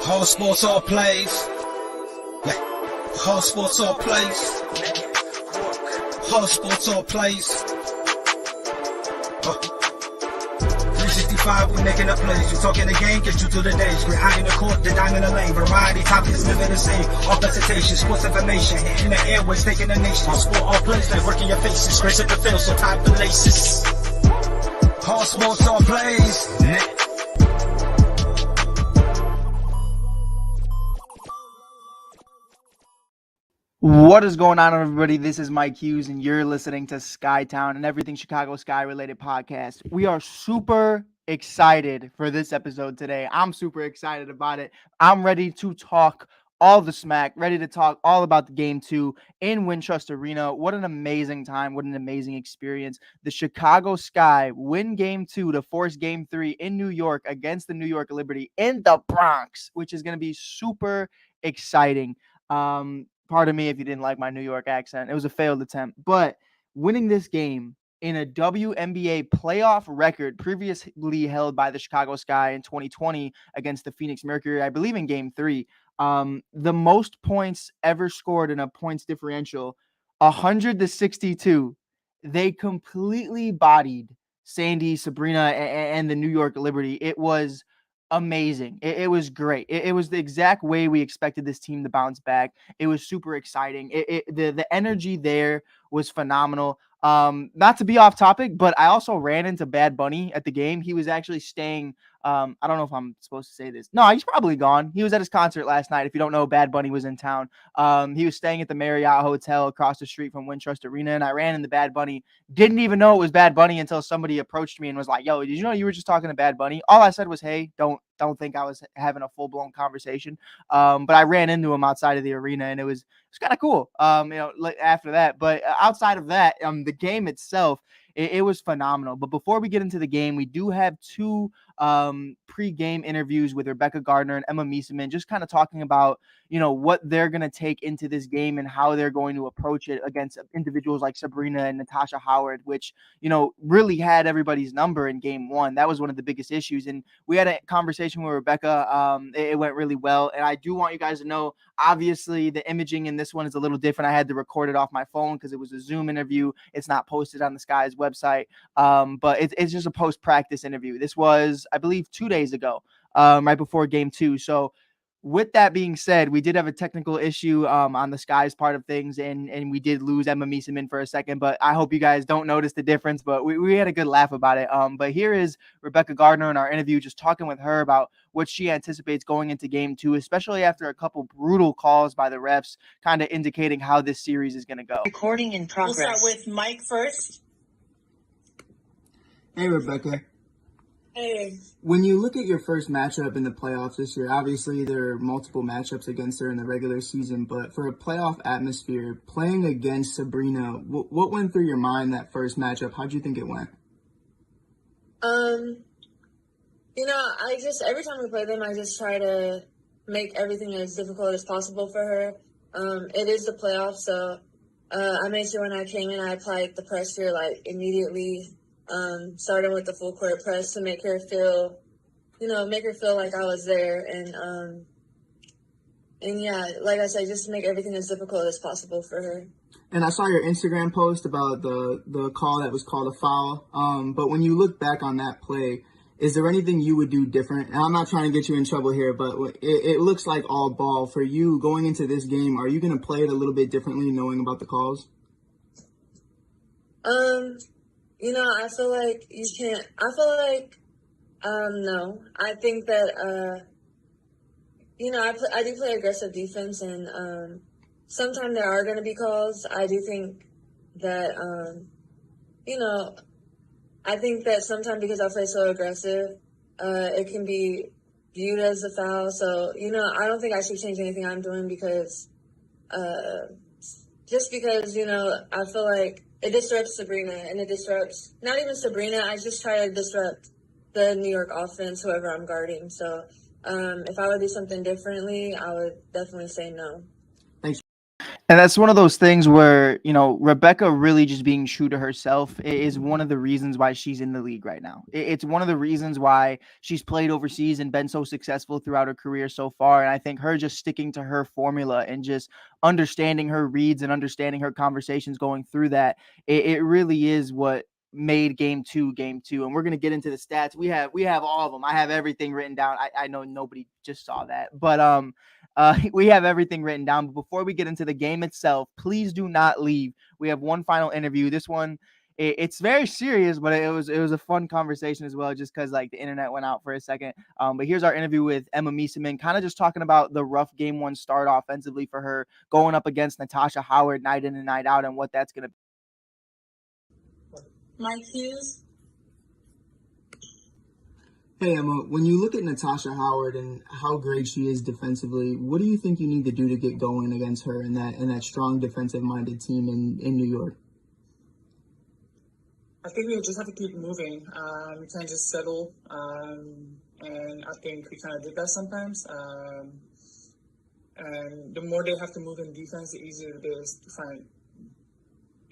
All sports, all plays. All sports, all plays. All sports, all plays. 365, we making a plays. You talking the game, get you to the days. We're high in the court, the dime in the lane. Variety topics, living the same. All presentation, sports information. In the airways, taking the nation. All sport, all plays, like working your faces. Grace at the field, so tie the laces. All sports, all plays. What is going on, everybody? This is Mike Hughes, and you're listening to Skytown and everything Chicago Sky related podcast. We are super excited for this episode today. I'm super excited about it. I'm ready to talk all the smack, ready to talk all about the game 2 in Wintrust Arena. What an amazing time. What an amazing experience. The Chicago Sky win game 2 to force game 3 in New York against the New York Liberty in the Bronx, which is going to be super exciting. Pardon me if you didn't like my New York accent. It was a failed attempt. But winning this game in a WNBA playoff record previously held by the Chicago Sky in 2020 against the Phoenix Mercury, I believe in game 3, the most points ever scored in a points differential, 100-62. They completely bodied Sandy, Sabrina, and the New York Liberty. It was amazing. It was great. It was the exact way we expected this team to bounce back. It was super exciting. The energy there was phenomenal. Not to be off topic, but I also ran into Bad Bunny at the game. He was actually staying. I don't know if I'm supposed to say this. No, he's probably gone. He was at his concert last night. If you don't know, Bad Bunny was in town. He was staying at the Marriott Hotel across the street from Wintrust Arena, and I ran into Bad Bunny. Didn't even know it was Bad Bunny until somebody approached me and was like, "Yo, did you know you were just talking to Bad Bunny?" All I said was, "Hey, don't think I was having a full-blown conversation." But I ran into him outside of the arena, and it was kind of cool. After that, but outside of that, the game itself, it was phenomenal. But before we get into the game, we do have 2 pre-game interviews with Rebekah, Gardner, and Emma Meesseman, just kind of talking about, what they're going to take into this game and how they're going to approach it against individuals like Sabrina and Natasha Howard, which, really had everybody's number in game 1. That was one of the biggest issues. And we had a conversation with Rebekah. It went really well. And I do want you guys to know, obviously, the imaging in this one is a little different. I had to record it off my phone because it was a Zoom interview. It's not posted on the Sky's website, but it's just a post-practice interview. This was, I believe, 2 days ago, right before game 2. So with that being said, we did have a technical issue on the Sky's part of things, and we did lose Emma Meesseman for a second, but I hope you guys don't notice the difference, but we had a good laugh about it. But here is Rebekah Gardner in our interview, just talking with her about what she anticipates going into game 2, especially after a couple brutal calls by the refs, kind of indicating how this series is going to go. Recording in progress. We'll start with Mike first. Hey, Rebekah. Hey. When you look at your first matchup in the playoffs this year, obviously there are multiple matchups against her in the regular season, but for a playoff atmosphere, playing against Sabrina, what went through your mind that first matchup? How'd you think it went? I just, every time we play them, I just try to make everything as difficult as possible for her. It is the playoffs, so I made sure when I came in, I applied the pressure, immediately. Starting with the full court press to make her feel like I was there. And yeah, like I said, just to make everything as difficult as possible for her. And I saw your Instagram post about the call that was called a foul. But when you look back on that play, is there anything you would do different? And I'm not trying to get you in trouble here, but it looks like all ball. For you going into this game, are you going to play it a little bit differently knowing about the calls? I feel like you can't. I feel like, no. I think that, I do play aggressive defense, and sometimes there are going to be calls. I do think that, I think that sometimes because I play so aggressive, it can be viewed as a foul. So, I don't think I should change anything I'm doing because, just because, I feel like it disrupts Sabrina, and it disrupts not even Sabrina. I just try to disrupt the New York offense, whoever I'm guarding. So if I would do something differently, I would definitely say no. Thanks. And that's one of those things where, Rebekah really just being true to herself is one of the reasons why she's in the league right now. It's one of the reasons why she's played overseas and been so successful throughout her career so far. And I think her just sticking to her formula and just understanding her reads and understanding her conversations going through that, it really is what made game two. And we're going to get into the stats. We have all of them. I have everything written down. I know nobody just saw that, but we have everything written down. But before we get into the game itself, please do not leave. We have one final interview. This one, it's very serious, but it was a fun conversation as well, just because like the internet went out for a second. But here's our interview with Emma Meesseman, kind of just talking about the rough game one start offensively for her, going up against Natasha Howard night in and night out, and what that's gonna be. My cues. Hey Emma, when you look at Natasha Howard and how great she is defensively, what do you think you need to do to get going against her in that strong defensive-minded team in New York? I think we just have to keep moving. We can't just settle, and I think we kind of did that sometimes. And the more they have to move in defense, the easier it is to find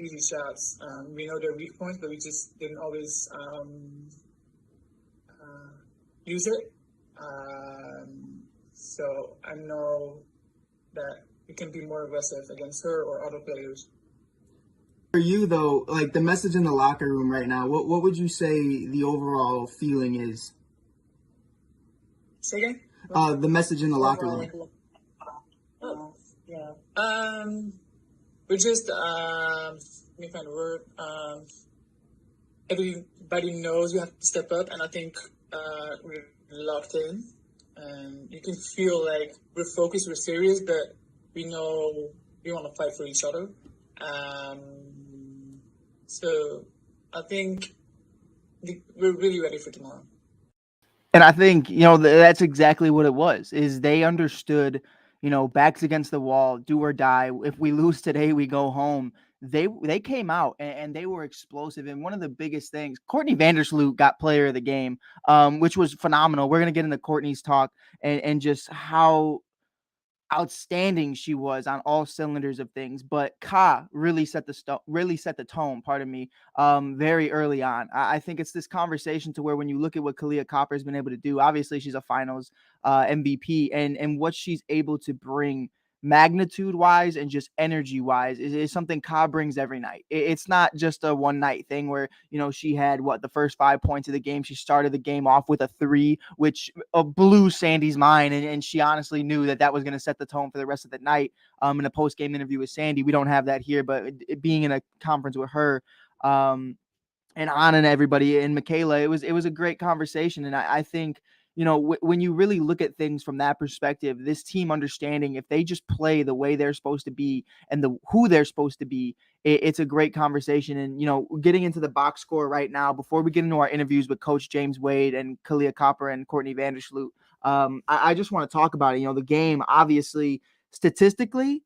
easy shots. We know their weak points, but we just didn't always use it. So I know that we can be more aggressive against her or other players. For you though, like the message in the locker room right now, what would you say the overall feeling is? Say again? The message in the locker room. Yeah. We're just let me find a word. Everybody knows we have to step up, and I think we're locked in, and you can feel like we're focused, we're serious, but we know we want to fight for each other. So I think we're really ready for tomorrow. And I think, that's exactly what it was, is they understood, backs against the wall, do or die. If we lose today, we go home. They came out and they were explosive. And one of the biggest things, Courtney Vandersloot got player of the game, which was phenomenal. We're going to get into Courtney's talk and just how outstanding she was on all cylinders of things. But Ka really set the tone, pardon me, very early on. I think it's this conversation to where when you look at what Kahleah Copper has been able to do, obviously she's a finals MVP, and what she's able to bring magnitude wise and just energy wise is something Ka brings every night. It's not just a one night thing where, she had the first 5 points of the game. She started the game off with a 3, which blew Sandy's mind. And she honestly knew that was going to set the tone for the rest of the night. In a post game interview with Sandy, we don't have that here, but being in a conference with her, and Anna and everybody and Michaela, it was a great conversation. And I think, when you really look at things from that perspective, this team understanding if they just play the way they're supposed to be and who they're supposed to be, it's a great conversation. And, getting into the box score right now, before we get into our interviews with Coach James Wade and Kahleah Copper and Courtney Vandersloot, I just want to talk about it. The game, obviously, statistically,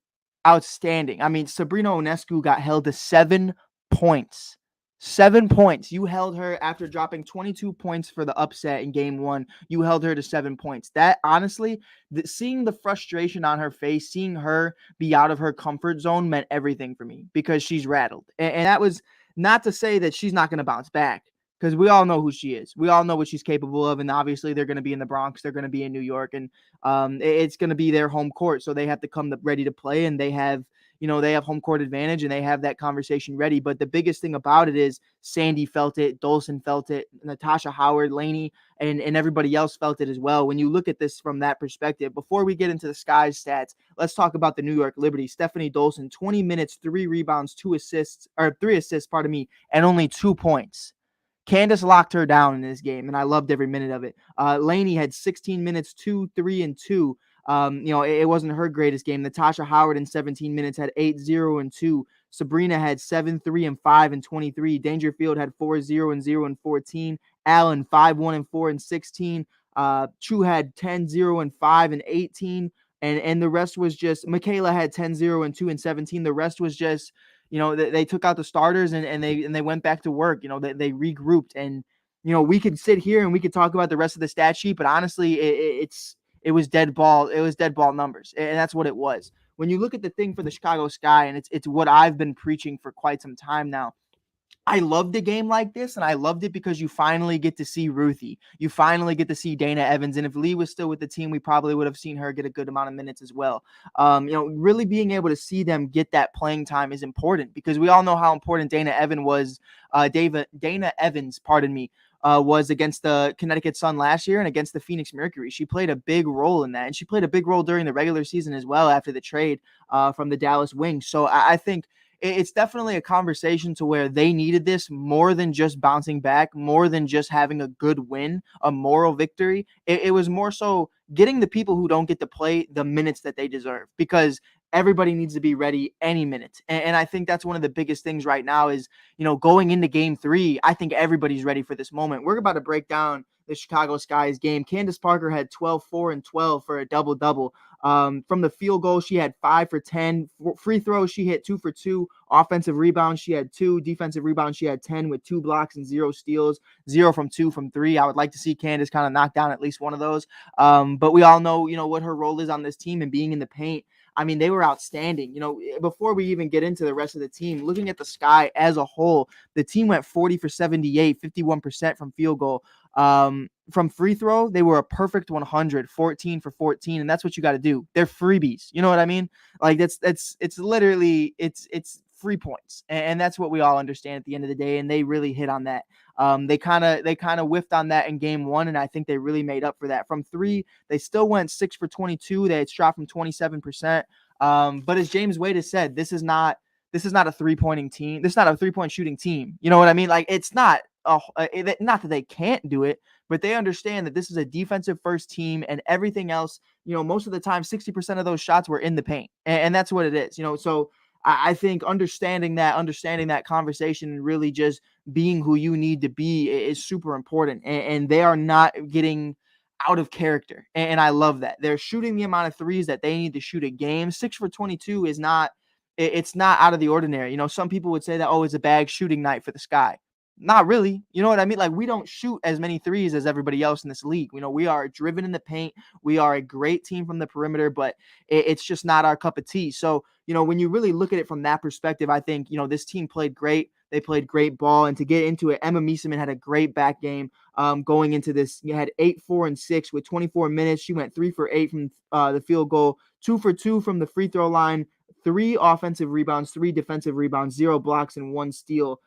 outstanding. I mean, Sabrina Ionescu got held to 7 points. 7 points. You held her after dropping 22 points for the upset in game one. You held her to 7 points. That honestly, seeing the frustration on her face, seeing her be out of her comfort zone meant everything for me because she's rattled. And that was not to say that she's not going to bounce back because we all know who she is. We all know what she's capable of. And obviously they're going to be in the Bronx. They're going to be in New York, and it's going to be their home court. So they have to come ready to play, and they have home court advantage and they have that conversation ready. But the biggest thing about it is Sandy felt it, Dolson felt it, Natasha Howard, Lainey, and everybody else felt it as well. When you look at this from that perspective, before we get into the Sky's stats, let's talk about the New York Liberty. Stephanie Dolson, 20 minutes, 3 rebounds, 3 assists, and only 2 points. Candace locked her down in this game, and I loved every minute of it. Lainey had 16 minutes, 2, 3, and 2. It wasn't her greatest game. Natasha Howard in 17 minutes had 8, 0, and 2. Sabrina had 7, 3, and 5 and 23. Dangerfield had 4, 0, and 0 and 14. Allen 5, 1, and 4 and 16. True had 10, 0, and 5 and 18. And the rest was just Michaela had 10, 0, and 2 and 17. The rest was just, they took out the starters and they went back to work. They regrouped, and we could sit here and we could talk about the rest of the stat sheet, but honestly, it was dead ball. It was dead ball numbers, and that's what it was. when you look at the thing for the Chicago Sky, and it's what I've been preaching for quite some time now, I loved a game like this, and I loved it because you finally get to see Ruthie. You finally get to see Dana Evans, and if Lee was still with the team, we probably would have seen her get a good amount of minutes as well. Really being able to see them get that playing time is important because we all know how important Dana Evans was. Dana Evans, was against the Connecticut Sun last year and against the Phoenix Mercury. She played a big role in that, and she played a big role during the regular season as well after the trade from the Dallas Wings. So I think it's definitely a conversation to where they needed this more than just bouncing back, more than just having a good win, a moral victory. It was more so getting the people who don't get to play the minutes that they deserve because everybody needs to be ready any minute. And I think that's one of the biggest things right now is, going into game 3, I think everybody's ready for this moment. We're about to break down the Chicago Sky's game. Candace Parker had 12, 4, and 12 for a double-double. From the field goal, she had 5 for 10. Free throws, she hit 2 for 2. Offensive rebounds, she had 2. Defensive rebounds, she had 10 with 2 blocks and 0 steals. 0 from 2 from 3. I would like to see Candace kind of knock down at least one of those. But we all know, what her role is on this team and being in the paint. I mean, they were outstanding. Before we even get into the rest of the team, looking at the Sky as a whole, the team went 40 for 78, 51% from field goal. From free throw, they were a perfect 100, 14 for 14, and that's what you got to do. They're freebies. You know what I mean? Like it's literally it's free points, and that's what we all understand at the end of the day. And they really hit on that. They kind of whiffed on that in game 1, and I think they really made up for that. From 3, they still went 6 for 22. They had shot from 27%. But as James Wade has said, this is not a 3-pointing team. This is not a 3-point shooting team. You know what I mean? Like it's not not that they can't do it, but they understand that this is a defensive first team and everything else, most of the time, 60% of those shots were in the paint. And that's what it is, so I think understanding that conversation and really just being who you need to be is super important. And they are not getting out of character. And I love that. They're shooting the amount of threes that they need to shoot a game. 6 for 22 is not, it's not out of the ordinary. Some people would say that, it's a bag shooting night for the Sky. Not really. You know what I mean? Like we don't shoot as many threes as everybody else in this league. We are driven in the paint. We are a great team from the perimeter, but it's just not our cup of tea. So, when you really look at it from that perspective, I think, this team played great. They played great ball. And to get into it, Emma Meesseman had a great back game going into this. You had 8, 4, and 6 with 24 minutes. She went 3 for 8 from the field goal, 2 for 2 from the free throw line, 3 offensive rebounds, 3 defensive rebounds, 0 blocks, and 1 steal.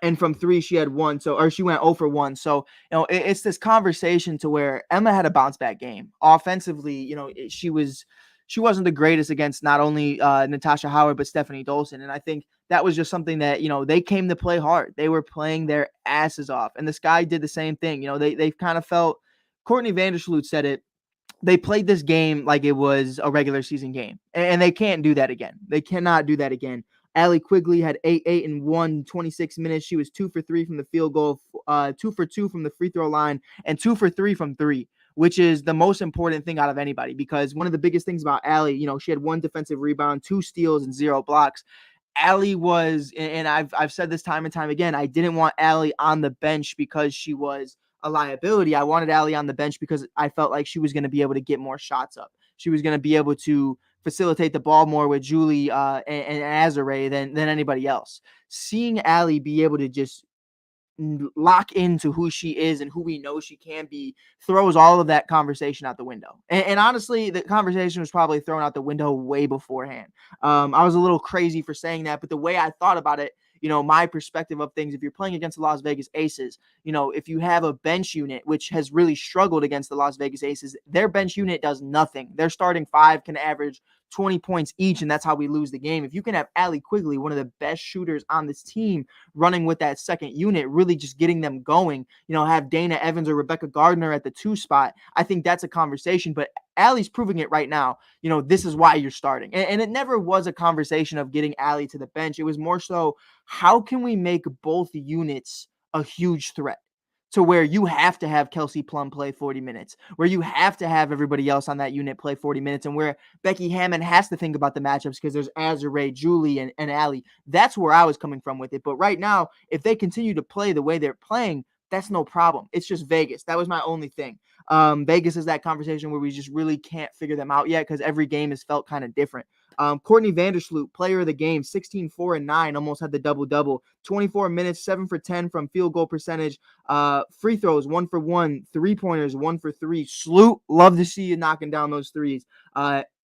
And from 3, she had 1. She went 0 for 1. So, it's this conversation to where Emma had a bounce back game. Offensively, she wasn't the greatest against not only Natasha Howard, but Stephanie Dolson. And I think that was just something that, they came to play hard. They were playing their asses off. And the Sky did the same thing. They kind of felt, Courtney Vandersloot said it, they played this game like it was a regular season game. And they can't do that again. They cannot do that again. Allie Quigley had 8, 8, and 1, 26 minutes. She was 2 for 3 from the field goal, 2 for 2 from the free throw line, and 2 for 3 from 3, which is the most important thing out of anybody. Because one of the biggest things about Allie, she had 1 defensive rebound, 2 steals, and 0 blocks. Allie was, and I've said this time and time again, I didn't want Allie on the bench because she was a liability. I wanted Allie on the bench because I felt like she was going to be able to get more shots up. She was going to be able to facilitate the ball more with Julie and Azare than anybody else. Seeing Allie be able to just lock into who she is and who we know she can be throws all of that conversation out the window. And honestly, the conversation was probably thrown out the window way beforehand. I was a little crazy for saying that, but the way I thought about it, my perspective of things, if you're playing against the Las Vegas Aces, if you have a bench unit, which has really struggled against the Las Vegas Aces, their bench unit does nothing. Their starting 5 can average 20 points each, and that's how we lose the game. If you can have Allie Quigley, one of the best shooters on this team, running with that second unit, really just getting them going, have Dana Evans or Rebekah Gardner at the 2 spot, I think that's a conversation. But Allie's proving it right now. This is why you're starting. And it never was a conversation of getting Allie to the bench. It was more so, how can we make both units a huge threat? To where you have to have Kelsey Plum play 40 minutes, where you have to have everybody else on that unit play 40 minutes, and where Becky Hammond has to think about the matchups because there's Azare, Julie, and Allie. That's where I was coming from with it. But right now, if they continue to play the way they're playing, that's no problem. It's just Vegas. That was my only thing. Vegas is that conversation where we just really can't figure them out yet because every game has felt kind of different. Courtney Vandersloot, player of the game, 16, 4, and 9, almost had the double-double. 24 minutes, 7 for 10 from field goal percentage. Free throws, 1 for 1. Three-pointers, 1 for 3. Sloot, love to see you knocking down those threes.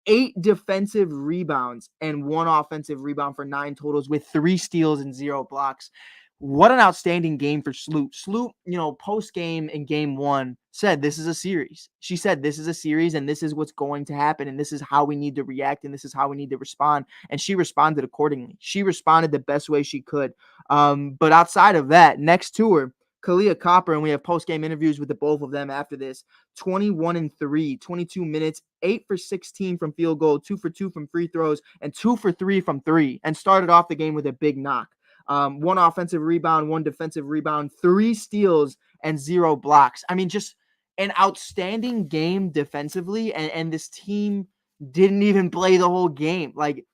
8 defensive rebounds and 1 offensive rebound for 9 totals with 3 steals and 0 blocks. What an outstanding game for Sloot. Sloot, post-game in game 1 said this is a series. She said this is a series and this is what's going to happen and this is how we need to react and this is how we need to respond. And she responded accordingly. She responded the best way she could. But outside of that, next to her, Kahleah, and we have post-game interviews with the both of them after this. 21-3, 22 minutes, 8 for 16 from field goal, 2 for 2 from free throws, and 2 for 3 from 3, and started off the game with a big knock. 1 offensive rebound, 1 defensive rebound, 3 steals, and 0 blocks. I mean, just an outstanding game defensively, and this team didn't even play the whole game. Like,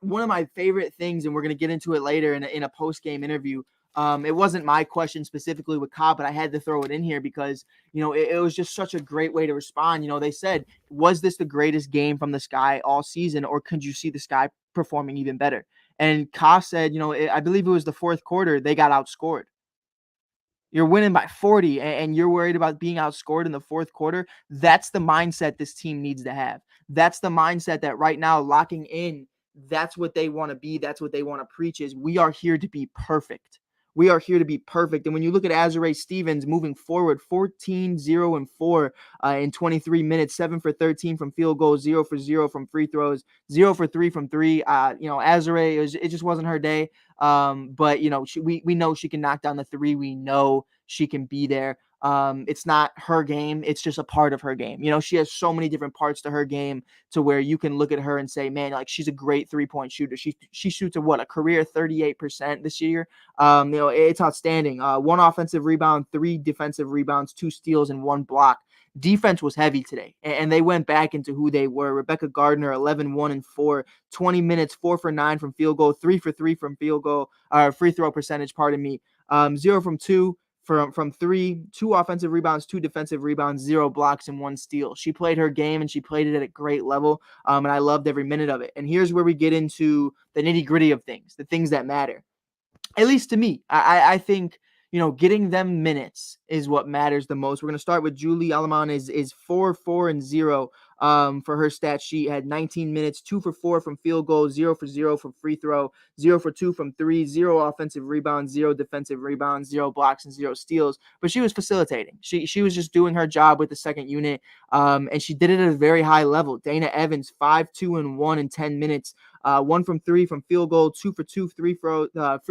one of my favorite things, and we're going to get into it later in a post-game interview. It wasn't my question specifically with Cobb, but I had to throw it in here because, it was just such a great way to respond. They said, was this the greatest game from the Sky all season, or could you see the Sky performing even better? And Ka said, I believe it was the fourth quarter, they got outscored. You're winning by 40 and you're worried about being outscored in the fourth quarter. That's the mindset this team needs to have. That's the mindset that right now, locking in, that's what they want to be. That's what they want to preach is we are here to be perfect. We are here to be perfect. And when you look at Azurá Stevens moving forward, 14, 0, and 4 in 23 minutes, 7 for 13 from field goals, 0 for 0 from free throws, 0 for 3 from 3. Azurá, it just wasn't her day. But we know she can knock down the 3. We know she can be there. It's not her game. It's just a part of her game. She has so many different parts to her game to where you can look at her and say, man, like she's a great 3-point shooter. She shoots a career 38% this year. It's outstanding. 1 offensive rebound, 3 defensive rebounds, 2 steals, and 1 block. Defense was heavy today, and they went back into who they were. Rebekah Gardner, 11, 1, and 4, 20 minutes, 4 for 9 from field goal, 3 for 3 from free throw percentage, 0 from 2 from 3, 2 offensive rebounds, 2 defensive rebounds, 0 blocks, and 1 steal. She played her game, and she played it at a great level, and I loved every minute of it. And here's where we get into the nitty-gritty of things, the things that matter. At least to me, I think, getting them minutes is what matters the most. We're going to start with Julie Alamán is 4, 4, and 0 for her stat sheet. Had 19 minutes, 2 for 4 from field goal, 0 for 0 from free throw, 0 for 2 from 3, 0 offensive rebounds, 0 defensive rebounds, 0 blocks, and 0 steals. But she was facilitating. She was just doing her job with the second unit, and she did it at a very high level. Dana Evans, 5, 2, and 1 in 10 minutes, 1 from 3 from field goal, 2 for 2 free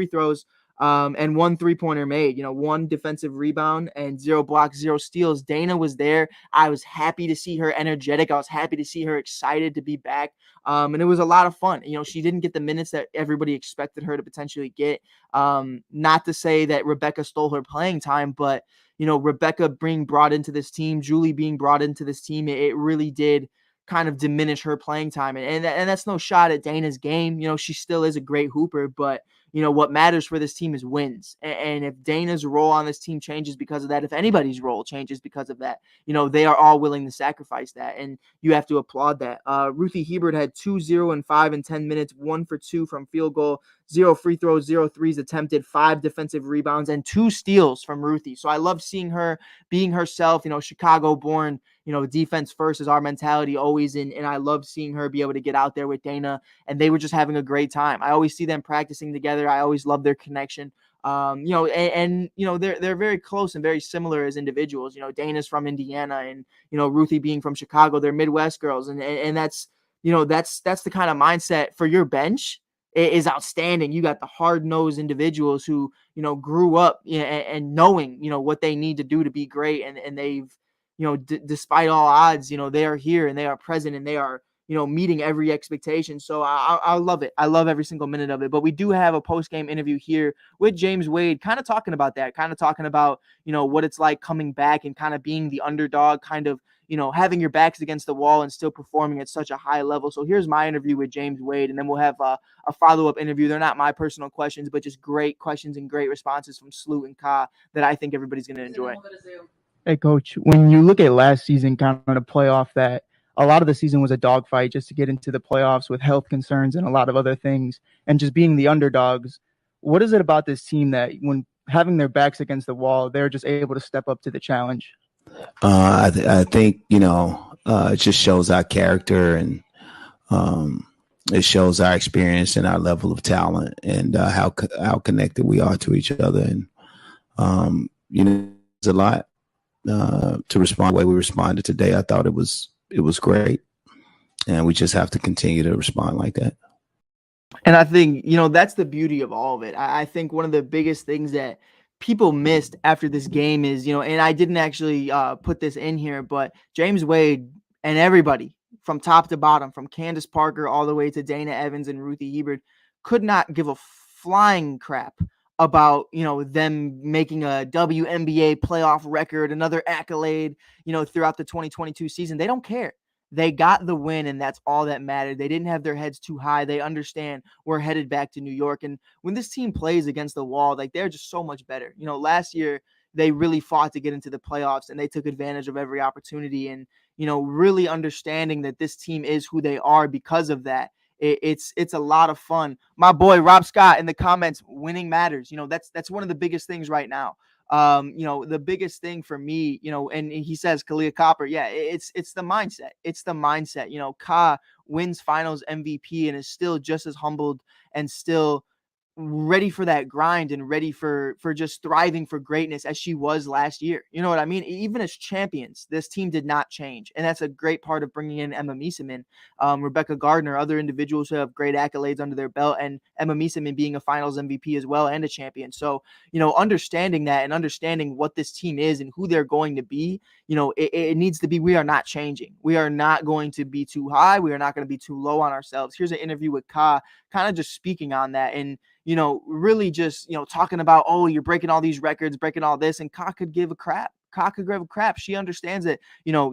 throws, and 1 3-pointer made, 1 defensive rebound and 0 blocks, 0 steals. Dana was there. I was happy to see her energetic. I was happy to see her excited to be back. And it was a lot of fun. She didn't get the minutes that everybody expected her to potentially get. Not to say that Rebekah stole her playing time, but, Rebekah being brought into this team, Julie being brought into this team, it really did kind of diminish her playing time. And that's no shot at Dana's game. She still is a great hooper, but what matters for this team is wins. And if Dana's role on this team changes because of that, if anybody's role changes because of that, they are all willing to sacrifice that. And you have to applaud that. Ruthie Hebert had 2, 0, and 5 in 10 minutes, 1 for 2 from field goal, 0 free throws, 0 threes attempted, 5 defensive rebounds, and 2 steals from Ruthie. So I love seeing her being herself, Chicago born, defense first is our mentality always. And I love seeing her be able to get out there with Dana, and they were just having a great time. I always see them practicing together. I always love their connection. They're very close and very similar as individuals. Dana's from Indiana and, Ruthie being from Chicago, they're Midwest girls. And that's the kind of mindset for your bench is outstanding. You got the hard-nosed individuals who, grew up and knowing, what they need to do to be great. And they've, despite all odds, they are here and they are present and they are, meeting every expectation. So I love it. I love every single minute of it. But we do have a post-game interview here with James Wade, kind of talking about that, kind of talking about, what it's like coming back and kind of being the underdog, kind of, having your backs against the wall and still performing at such a high level. So here's my interview with James Wade, and then we'll have a follow-up interview. They're not my personal questions, but just great questions and great responses from Sloot and Ka that I think everybody's going to enjoy. Hey, Coach, when you look at last season, kind of the playoff, that a lot of the season was a dogfight just to get into the playoffs with health concerns and a lot of other things, and just being the underdogs. What is it about this team that when having their backs against the wall, they're just able to step up to the challenge? I think, it just shows our character, and it shows our experience and our level of talent, and how connected we are to each other. And, it's a lot to respond the way we responded today. I thought it was great. And we just have to continue to respond like that. And I think, that's the beauty of all of it. I think one of the biggest things that people missed after this game is, and I didn't actually put this in here, but James Wade and everybody from top to bottom, from Candace Parker all the way to Dana Evans and Ruthie Hebert, could not give a flying crap about, them making a WNBA playoff record, another accolade, throughout the 2022 season. They don't care. They got the win, and that's all that mattered. They didn't have their heads too high. They understand we're headed back to New York. And when this team plays against the wall, they're just so much better. Last year, they really fought to get into the playoffs, and they took advantage of every opportunity. And, really understanding that this team is who they are because of that. It's a lot of fun. My boy Rob Scott in the comments, winning matters. That's one of the biggest things right now. The biggest thing for me, and he says Kahleah Copper. Yeah, it's the mindset. It's the mindset. Ka wins finals MVP and is still just as humbled and still ready for that grind and ready for just thriving for greatness as she was last year. You know what I mean? Even as champions, this team did not change. And that's a great part of bringing in Emma Meesseman, Rebekah Gardner, other individuals who have great accolades under their belt, and Emma Meesseman being a finals MVP as well and a champion. So, understanding that and understanding what this team is and who they're going to be, it needs to be, we are not changing. We are not going to be too high. We are not going to be too low on ourselves. Here's an interview with Ka, kind of just speaking on that and, really just, talking about, oh, you're breaking all these records, breaking all this, and Ka could give a crap. Ka could give a crap. She understands that,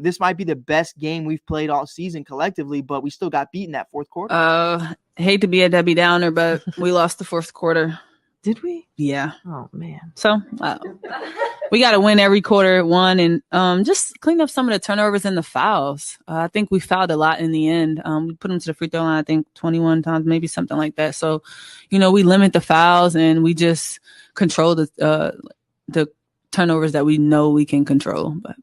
this might be the best game we've played all season collectively, but we still got beaten that fourth quarter. Hate to be a Debbie Downer, but we lost the fourth quarter. Did we? Yeah. Oh, man. So we got to win every quarter, one, and just clean up some of the turnovers and the fouls. I think we fouled a lot in the end. We put them to the free throw line, I think, 21 times, maybe something like that. So, we limit the fouls and we just control the turnovers that we know we can control. But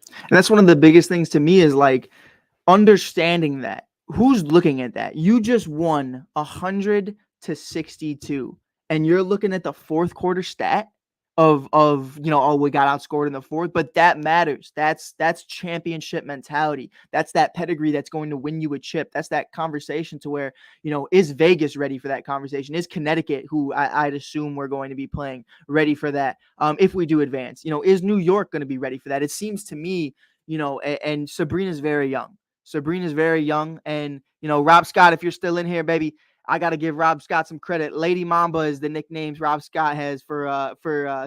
and that's one of the biggest things to me is like understanding that. Who's looking at that? You just won 100-62, and you're looking at the fourth quarter stat of we got outscored in the fourth, but that matters. That's championship mentality. That's that pedigree that's going to win you a chip. That's that conversation to where, is Vegas ready for that conversation? Is Connecticut, who I'd assume we're going to be playing, ready for that? If we do advance, is New York going to be ready for that? It seems to me, and Sabrina's very young. And, Rob Scott, if you're still in here, baby, I got to give Rob Scott some credit. Lady Mamba is the nicknames Rob Scott has for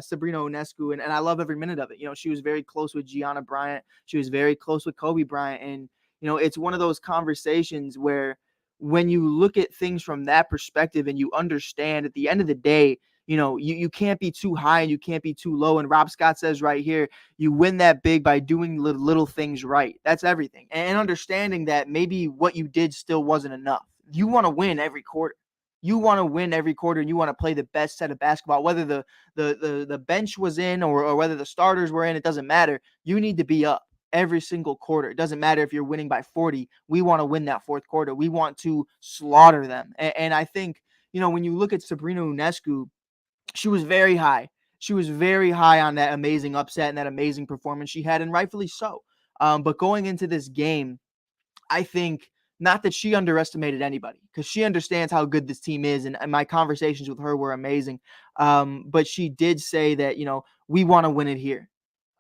Sabrina Ionescu, and I love every minute of it. She was very close with Gianna Bryant. She was very close with Kobe Bryant, and it's one of those conversations where when you look at things from that perspective and you understand at the end of the day, you can't be too high and you can't be too low. And Rob Scott says right here, you win that big by doing little things right. That's everything, and understanding that maybe what you did still wasn't enough. You want to win every quarter. And you want to play the best set of basketball, whether the bench was in or whether the starters were in, it doesn't matter. You need to be up every single quarter. It doesn't matter if you're winning by 40. We want to win that fourth quarter. We want to slaughter them. And I think, when you look at Sabrina Ionescu, she was very high. She was very high on that amazing upset and that amazing performance she had, and rightfully so. But going into this game, I think, not that she underestimated anybody, because she understands how good this team is, and my conversations with her were amazing. But she did say that, we want to win it here.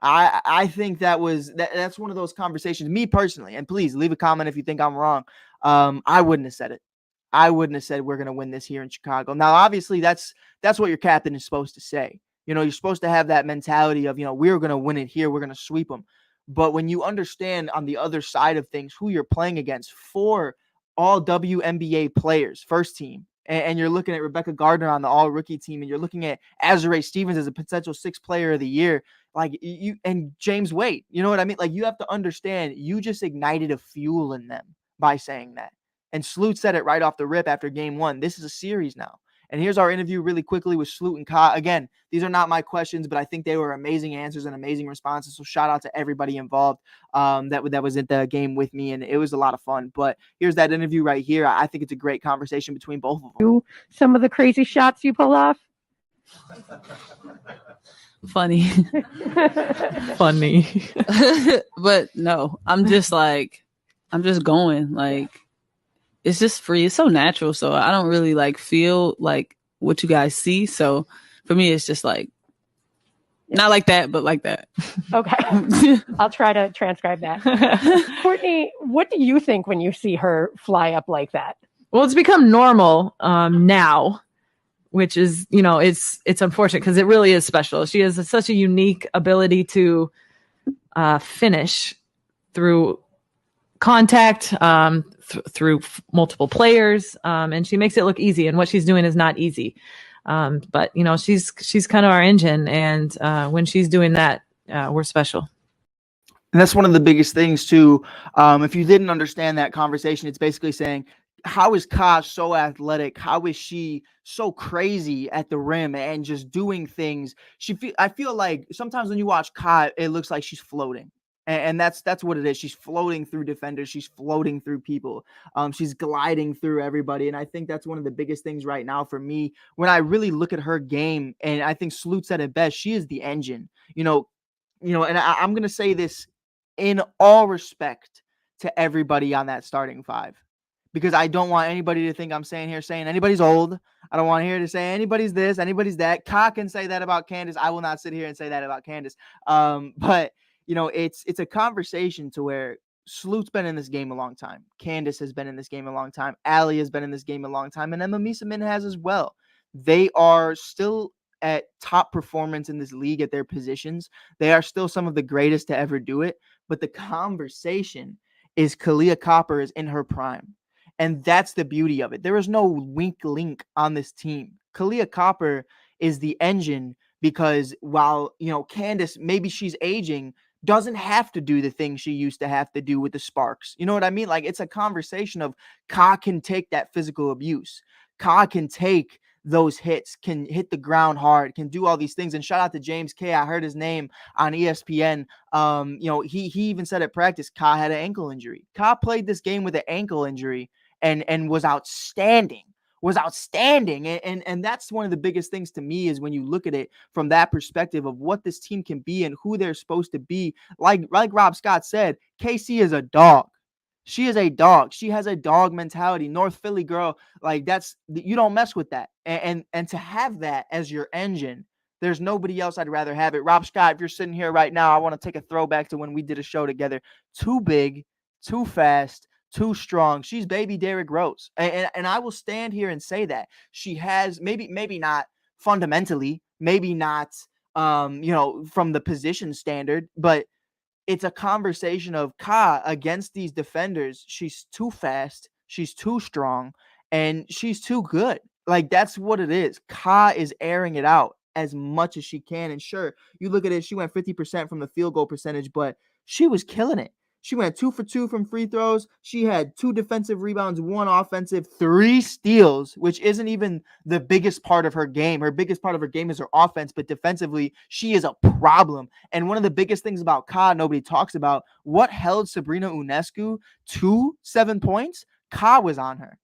I think that's one of those conversations, me personally, and please leave a comment if you think I'm wrong. I wouldn't have said it. I wouldn't have said we're going to win this here in Chicago. Now, obviously, that's what your captain is supposed to say. You're supposed to have that mentality of, we're going to win it here. We're going to sweep them. But when you understand on the other side of things who you're playing against, 4 all WNBA players, first team, and you're looking at Rebekah Gardner on the all rookie team, and you're looking at Azurá Stevens as a potential 6th player of the year, like you and James Wade, you know what I mean? Like, you have to understand, you just ignited a fuel in them by saying that. And Sloot said it right off the rip after game 1. This is a series now. And here's our interview really quickly with Sloot and Ka. Again, these are not my questions, but I think they were amazing answers and amazing responses. So shout out to everybody involved that was at the game with me, and it was a lot of fun. But here's that interview right here. I think it's a great conversation between both of them. Some of the crazy shots you pull off? Funny. Funny. But no, I'm just going. Like, it's just free. It's so natural. So I don't really feel like what you guys see. So for me, it's just not like that, but like that. Okay. I'll try to transcribe that. Courtney, what do you think when you see her fly up like that? Well, it's become normal now, which is, it's unfortunate because it really is special. She has such a unique ability to finish through contact, through multiple players, and she makes it look easy. And what she's doing is not easy. But she's kind of our engine, and when she's doing that, we're special. And that's one of the biggest things too. If you didn't understand that conversation, it's basically saying, how is Ka so athletic? How is she so crazy at the rim and just doing things? I feel like sometimes when you watch Ka, it looks like she's floating. And that's what it is. She's floating through defenders. She's floating through people. She's gliding through everybody. And I think that's one of the biggest things right now for me when I really look at her game. And I think Sloot said it best. She is the engine, and I'm going to say this in all respect to everybody on that starting 5, because I don't want anybody to think I'm saying anybody's old. I don't want to hear to say anybody's this, anybody's that. Ka can say that about Candace. I will not sit here and say that about Candace. But it's a conversation to where Sloot's been in this game a long time. Candace has been in this game a long time. Allie has been in this game a long time. And Emma Meesseman has as well. They are still at top performance in this league at their positions. They are still some of the greatest to ever do it. But the conversation is Kahleah Copper is in her prime. And that's the beauty of it. There is no weak link on this team. Kahleah Copper is the engine because while, Candace, maybe she's aging, doesn't have to do the things she used to have to do with the sparks. You know what I mean? Like, it's a conversation of Ka can take that physical abuse. Ka can take those hits, can hit the ground hard, can do all these things. And shout out to James K. I heard his name on ESPN. He even said at practice, Ka had an ankle injury. Ka played this game with an ankle injury and was outstanding. And that's one of the biggest things to me is when you look at it from that perspective of what this team can be and who they're supposed to be. Like Rob Scott said, KC is a dog. She is a dog. She has a dog mentality. North Philly girl, you don't mess with that. And to have that as your engine, there's nobody else I'd rather have it. Rob Scott, if you're sitting here right now, I want to take a throwback to when we did a show together. Too big, too fast, too strong. She's baby Derrick Rose. And I will stand here and say that. She has maybe not fundamentally, maybe not from the position standard, but it's a conversation of Ka against these defenders. She's too fast, she's too strong, and she's too good. Like, that's what it is. Ka is airing it out as much as she can. And sure, you look at it, she went 50% from the field goal percentage, but she was killing it. She went 2 for 2 from free throws. She had 2 defensive rebounds, 1 offensive, 3 steals, which isn't even the biggest part of her game. Her biggest part of her game is her offense, but defensively, she is a problem. And one of the biggest things about Ka nobody talks about, what held Sabrina Ionescu to 7 points? Ka was on her.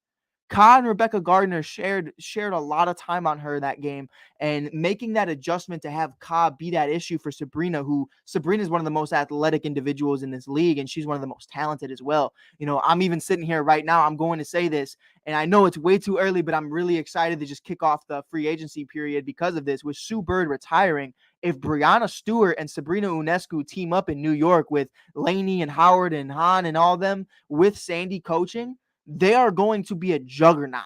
Ka and Rebekah Gardner shared a lot of time on her that game, and making that adjustment to have Ka be that issue for Sabrina, who Sabrina is one of the most athletic individuals in this league, and she's one of the most talented as well. I'm even sitting here right now, I'm going to say this, and I know it's way too early, but I'm really excited to just kick off the free agency period because of this. With Sue Bird retiring If Breanna Stewart and Sabrina Ionescu team up in New York with Lainey and Howard and Hahn and all them with Sandy coaching, they are going to be a juggernaut.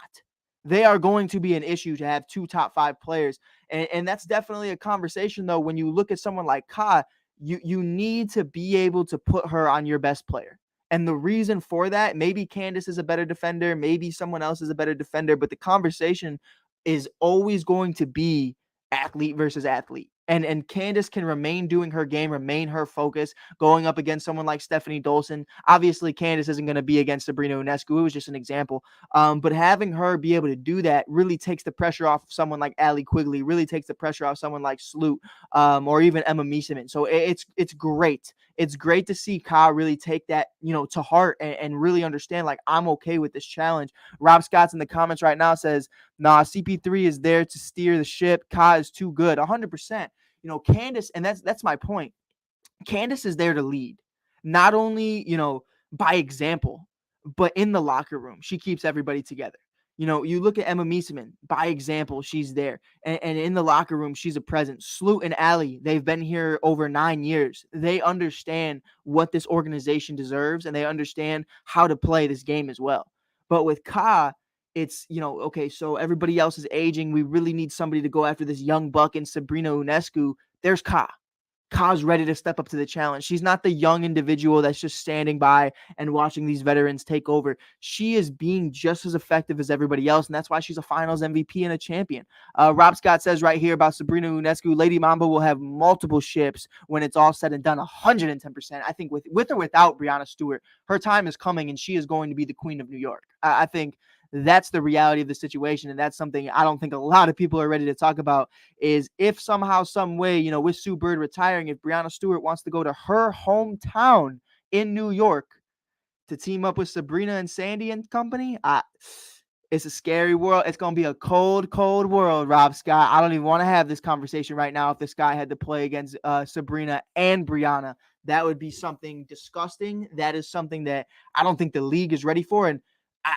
They are going to be an issue to have 2 top 5 players. And that's definitely a conversation, though. When you look at someone like Ka, you need to be able to put her on your best player. And the reason for that, maybe Candace is a better defender, maybe someone else is a better defender, but the conversation is always going to be athlete versus athlete. And Candace can remain doing her game, remain her focus, going up against someone like Stephanie Dolson. Obviously, Candace isn't going to be against Sabrina Ionescu. It was just an example. But having her be able to do that really takes the pressure off of someone like Allie Quigley, really takes the pressure off someone like Sloot, or even Emma Meesseman. So it's great. It's great to see Ka really take that, to heart and really understand, like, I'm okay with this challenge. Rob Scott's in the comments right now says, nah, CP3 is there to steer the ship. Ka is too good. 100%. Candace, and that's my point. Candace is there to lead, not only, by example, but in the locker room. She keeps everybody together. You look at Emma Meesseman, by example, she's there. And in the locker room, she's a presence. Sloot and Allie, they've been here over 9 years. They understand what this organization deserves, and they understand how to play this game as well. But with Ka, it's, okay, so everybody else is aging. We really need somebody to go after this young buck in Sabrina Ionescu. There's Ka. Ka's ready to step up to the challenge. She's not the young individual that's just standing by and watching these veterans take over. She is being just as effective as everybody else, and that's why she's a finals MVP and a champion. Rob Scott says right here about Sabrina Ionescu, Lady Mamba will have multiple ships when it's all said and done, 110%. I think with or without Breanna Stewart, her time is coming, and she is going to be the queen of New York. I think that's the reality of the situation. And that's something I don't think a lot of people are ready to talk about, is if somehow, some way, with Sue Bird retiring, if Breanna Stewart wants to go to her hometown in New York to team up with Sabrina and Sandy and company, it's a scary world. It's going to be a cold, cold world, Rob Scott. I don't even want to have this conversation right now. If this guy had to play against Sabrina and Breanna, that would be something disgusting. That is something that I don't think the league is ready for. And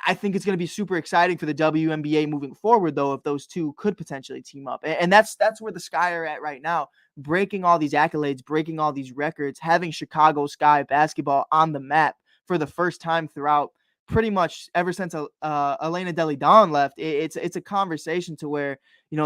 I think it's going to be super exciting for the WNBA moving forward, though, if those two could potentially team up. And that's where the Sky are at right now, breaking all these accolades, breaking all these records, having Chicago Sky basketball on the map for the first time throughout pretty much ever since Elena Delle Donne left. It's a conversation to where,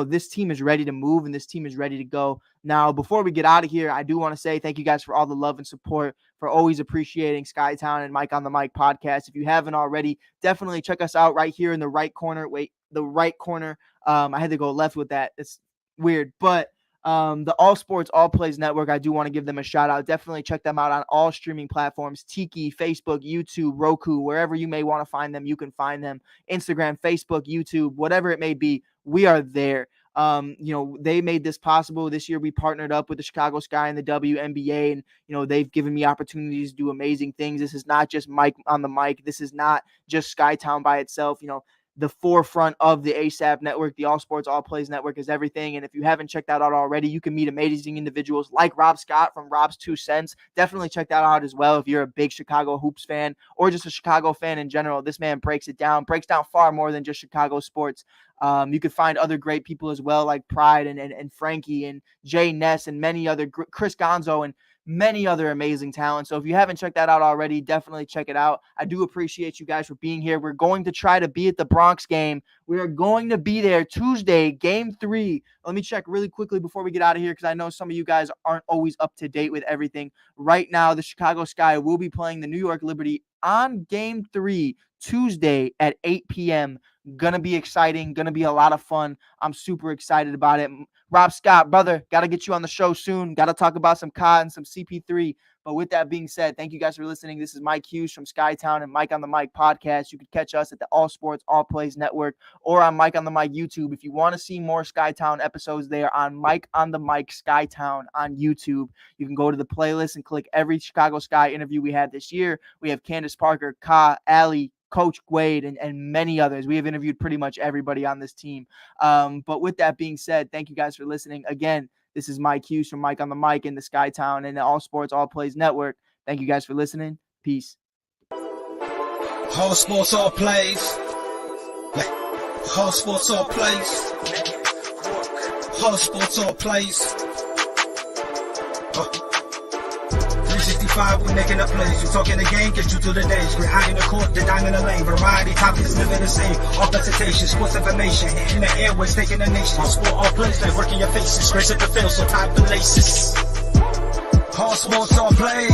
this team is ready to move and this team is ready to go. Now, before we get out of here, I do want to say thank you guys for all the love and support, for always appreciating Skytown and Mike on the Mic podcast. If you haven't already, definitely check us out right here in the right corner. The right corner. I had to go left with that. It's weird, but the All Sports All Plays Network, I do want to give them a shout out. Definitely check them out on all streaming platforms: Tiki, Facebook, YouTube, Roku, wherever you may want to find them, you can find them. Instagram, Facebook, YouTube, whatever it may be, we are there. They made this possible. This year we partnered up with the Chicago Sky and the WNBA, and they've given me opportunities to do amazing things. This is not just Mike on the Mic. This is not just Skytown by itself. The forefront of the ASAP network, the All Sports All Plays network, is everything. And if you haven't checked that out already, you can meet amazing individuals like Rob Scott from Rob's 2 Cents. Definitely check that out as well if you're a big Chicago hoops fan or just a Chicago fan in general. This man breaks down far more than just Chicago sports. You could find other great people as well, like Pride and Frankie and Jay Ness and many other, Chris Gonzo and many other amazing talents. So if you haven't checked that out already, definitely check it out. I do appreciate you guys for being here. We're going to try to be at the Bronx game. We are going to be there Tuesday, game 3. Let me check really quickly before we get out of here, because I know some of you guys aren't always up to date with everything. Right now, the Chicago Sky will be playing the New York Liberty on game 3 Tuesday at 8 p.m. Gonna be exciting, gonna be a lot of fun. I'm super excited about it. Rob Scott, brother, got to get you on the show soon. Got to talk about some Ka and some CP3. But with that being said, thank you guys for listening. This is Mike Hughes from Skytown and Mike on the Mic podcast. You can catch us at the All Sports All Plays Network or on Mike on the Mic YouTube. If you want to see more Skytown episodes, they are on Mike on the Mic Skytown on YouTube. You can go to the playlist and click every Chicago Sky interview we had this year. We have Candace Parker, Ka, Allie, Coach Gwade, and many others. We have interviewed pretty much everybody on this team. But with that being said, thank you guys for listening. Again, this is Mike Hughes from Mike on the Mic in the Skytown and the All Sports All Plays Network. Thank you guys for listening. Peace. All sports, all plays. All sports, all plays. All sports, all plays. 365, we making up plays. We talking the game, get you to the days. We're high in the court, the dime in the lane. Variety topics, living the same. All presentation, sports information. In the airways, taking the nation. Sport all plays, like working your faces. Grace at the field, so tie the laces. All sports, all play.